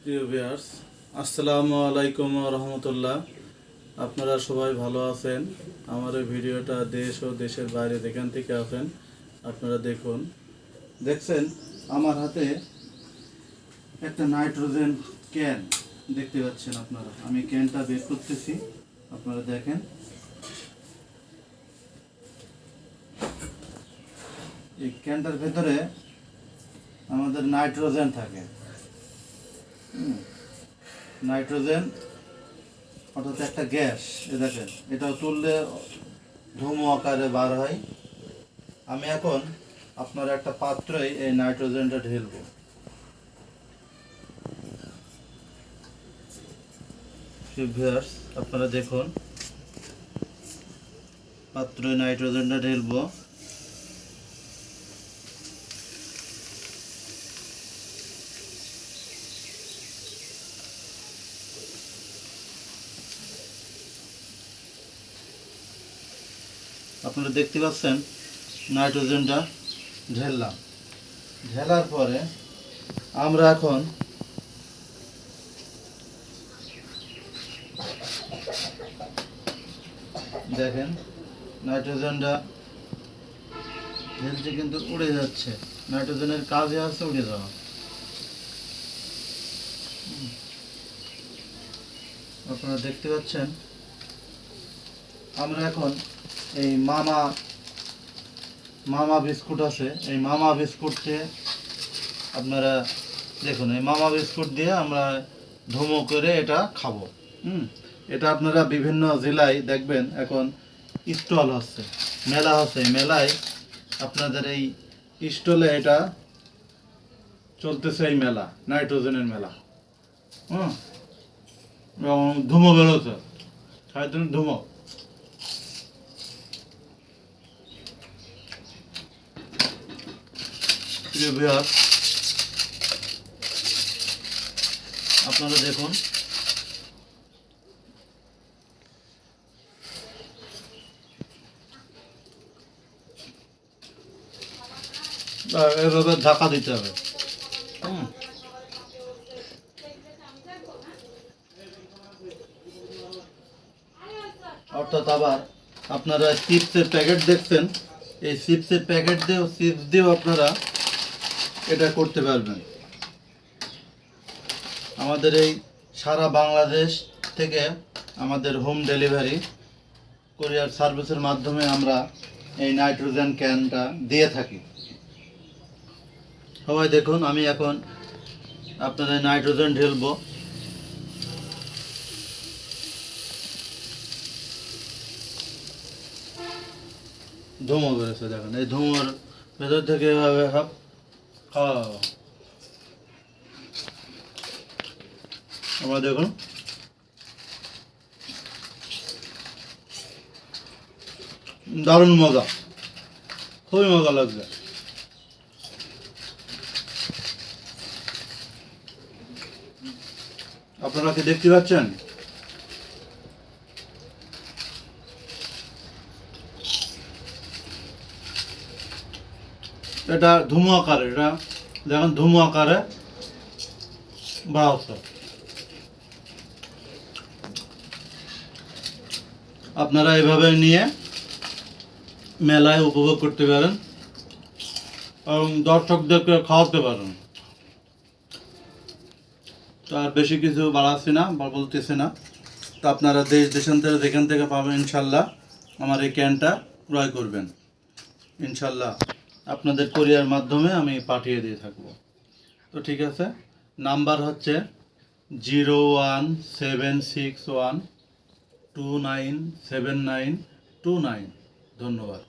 প্রিয় ভিউয়ার্স, আসসালামু আলাইকুম ওয়া রাহমাতুল্লাহ। আপনারা সবাই ভালো আছেন? আমার এই ভিডিওটা দেশ ও দেশের বাইরে যেখান থেকে আছেন আপনারা দেখছেন আমার হাতে একটা নাইট্রোজেন ক্যান দেখতে পাচ্ছেন আপনারা। আমি ক্যানটা বের করতেছি, আপনারা দেখেন। এই ক্যানটার ভেতরে আমাদের নাইট্রোজেন থাকে। নাইট্রোজেন অর্থাৎ একটা গ্যাস। দেখেন, এটা তুললে ধূম আকারে বার হয়। আমি এখন আপনার একটা পাত্রে এই নাইট্রোজেনটা ঢেলবো। ভিউয়ার্স, আপনারা দেখুন, পাত্রে নাইট্রোজেনটা ঢেলবো। আপনারা দেখতে পাচ্ছেন নাইট্রোজেনটা ঢেললাম। ঢেলার পরে আমরা এখন দেখেন নাইট্রোজেনটা ঢেলছে কিন্তু উড়ে যাচ্ছে। নাইট্রোজেনের কাজে আছে উড়ে যাওয়া। আপনারা দেখতে পাচ্ছেন আমরা এখন এই মামা বিস্কুট আছে, এই মামা বিস্কুট দিয়ে আপনারা দেখুন, এই মামা বিস্কুট দিয়ে আমরা ধুমো করে এটা খাবো। এটা আপনারা বিভিন্ন জেলায় দেখবেন এখন স্টল হচ্ছে, মেলা হচ্ছে। মেলায় আপনাদের এই স্টলে এটা চলতেছে, এই মেলা নাইট্রোজেনের মেলা। এবং ধুমো বেরোচ্ছে, হয়তো ধুমো। আপনারা দেখুন, এভাবে ঢাকা দিতে হবে। অর্থাৎ আবার আপনারা চিপসের প্যাকেট দেখছেন, এই চিপসের প্যাকেট দিয়েও চিপস দিয়েও আপনারা এটা করতে পারবেন। আমাদের এই সারা বাংলাদেশ থেকে আমাদের হোম ডেলিভারি কুরিয়ার সার্ভিসের মাধ্যমে আমরা এই নাইট্রোজেন ক্যানটা দিয়ে থাকি। সবাই দেখুন, আমি এখন আপনাদের নাইট্রোজেন ঢেলবো। ধুমো বেরোচ্ছে, দেখেন এই ধুমোর ভেতর থেকে এভাবে সব খাওয়া। আবার দেখুন, দারুণ মজা, খুবই মজা লাগবে। আপনারা কি দেখতে পাচ্ছেন? এটা ধুমো আকারে, এটা দেখেন ধুমো আকারে বার হচ্ছে। আপনারা এভাবে নিয়ে মেলায় উপভোগ করতে পারেন এবং দর্শকদেরকে খাওয়াতে পারেন। তো আর বেশি কিছু বাড়াচ্ছি না বা বলতেছি না। তো আপনারা দেশ দেশান্তরে যেখান থেকে পাবেন ইনশাল্লাহ আমার এই ক্যানটা ক্রয় করবেন। ইনশাল্লাহ আপনাদের কোরিয়ার মাধ্যমে আমি পাঠিয়ে দিয়ে থাকবো। তো ঠিক আছে, নাম্বার হচ্ছে 0176129792 9। ধন্যবাদ।